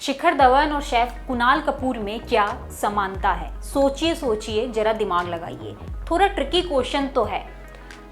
शिखर धवन और शेफ कुणाल कपूर में क्या समानता है? सोचिए सोचिए, जरा दिमाग लगाइए। थोड़ा ट्रिकी क्वेश्चन तो है,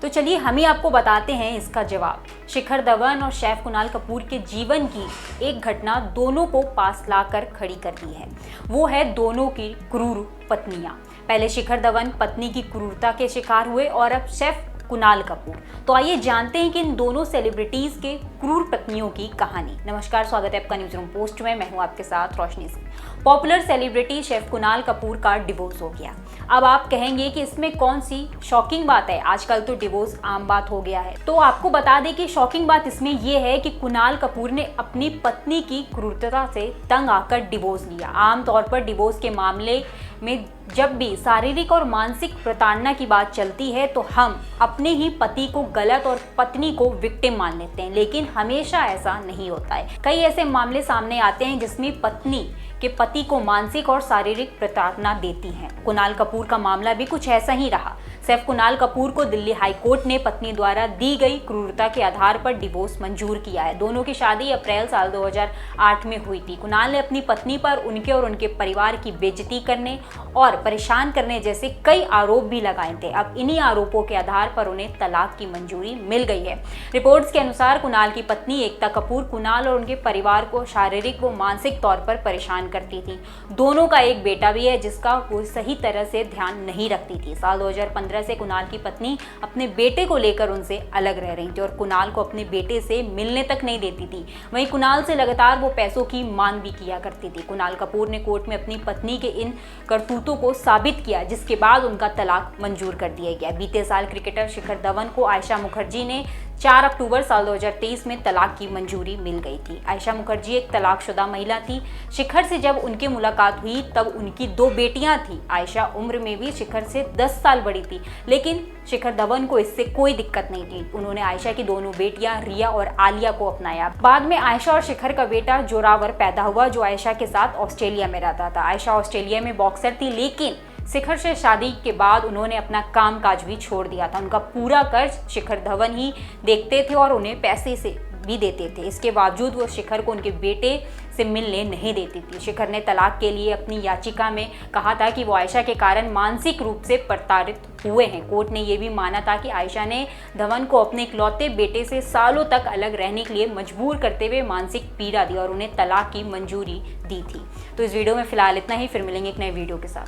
तो चलिए हम ही आपको बताते हैं इसका जवाब। शिखर धवन और शेफ कुणाल कपूर के जीवन की एक घटना दोनों को पास लाकर खड़ी करती है। वो है दोनों की क्रूर पत्नियां। पहले शिखर धवन पत्नी की क्रूरता के शिकार हुए और अब शेफ कुणाल कपूर। तो आइए जानते हैं कि इन दोनों सेलिब्रिटीज के क्रूर पत्नियों की कहानी। नमस्कार, स्वागत है आपका न्यूज रूम पोस्ट में। मैं हूं आपके साथ Roshni Singh. Popular celebrity chef Kunal Kapoor का डिवोर्स हो गया। अब आप कहेंगे कि इसमें कौन सी शॉकिंग बात है, आजकल तो डिवोर्स आम बात हो गया है। तो आपको बता दें कि शॉकिंग बात इसमें यह है कि कुणाल कपूर ने अपनी पत्नी की क्रूरता से तंग आकर डिवोर्स लिया। आमतौर पर डिवोर्स के मामले में जब भी शारीरिक और मानसिक प्रताड़ना की बात चलती है तो हम अपने ही पति को गलत और पत्नी को विक्टिम मान लेते हैं, लेकिन हमेशा ऐसा नहीं होता है। कई ऐसे मामले सामने आते हैं जिसमें पत्नी के पति को मानसिक और शारीरिक प्रताड़ना देती हैं। कुणाल कपूर का मामला भी कुछ ऐसा ही रहा। शेफ कुणाल कपूर को दिल्ली हाई कोर्ट ने पत्नी द्वारा दी गई क्रूरता के आधार पर डिवोर्स मंजूर किया है। दोनों की शादी अप्रैल साल 2008 में हुई थी। कुणाल ने अपनी पत्नी पर उनके और उनके परिवार की बेइज्जती करने और परेशान करने जैसे कई आरोप भी लगाए थे। अब इन्हीं आरोपों के आधार पर उन्हें तलाक की मंजूरी मिल गई है। रिपोर्ट्स के अनुसार कुणाल की पत्नी एकता कपूर कुणाल और उनके परिवार को शारीरिक व मानसिक तौर पर परेशान करती थी। दोनों का एक बेटा भी है जिसका वो सही तरह से ध्यान नहीं रखती थी। साल 2015 से कुणाल की पत्नी अपने बेटे को लेकर उनसे अलग रह रही थी और कुणाल को अपने बेटे से मिलने तक नहीं देती थी। वहीं कुणाल से लगातार वो पैसों की मांग भी किया करती थी। कुणाल कपूर ने कोर्ट में अपनी पत्नी के इन करतूतों को साबित किया, जिसके बाद उनका तलाक मंजूर कर दिया गया। बीते साल क्रिकेटर शिखर धवन को आयशा मुखर्जी ने 4 अक्टूबर साल 2023 में तलाक की मंजूरी मिल गई थी। आयशा मुखर्जी एक तलाकशुदा महिला थी। शिखर से जब उनकी मुलाकात हुई तब उनकी 2 बेटियां थीं। आयशा उम्र में भी शिखर से 10 साल बड़ी थी, लेकिन शिखर धवन को इससे कोई दिक्कत नहीं थी। उन्होंने आयशा की दोनों बेटियां रिया और आलिया को अपनाया। बाद में आयशा और शिखर का बेटा जोरावर पैदा हुआ, जो आयशा के साथ ऑस्ट्रेलिया में रहता था। आयशा ऑस्ट्रेलिया में बॉक्सर थी, लेकिन शिखर से शादी के बाद उन्होंने अपना कामकाज भी छोड़ दिया था। उनका पूरा कर्ज शिखर धवन ही देखते थे और उन्हें पैसे से भी देते थे। इसके बावजूद वो शिखर को उनके बेटे से मिलने नहीं देती थी। शिखर ने तलाक के लिए अपनी याचिका में कहा था कि वो आयशा के कारण मानसिक रूप से प्रताड़ित हुए हैं। कोर्ट ने यह भी माना था कि आयशा ने धवन को अपने इकलौते बेटे से सालों तक अलग रहने के लिए मजबूर करते हुए मानसिक पीड़ा दी और उन्हें तलाक की मंजूरी दी थी। तो इस वीडियो में फिलहाल इतना ही। फिर मिलेंगे एक नए वीडियो के साथ।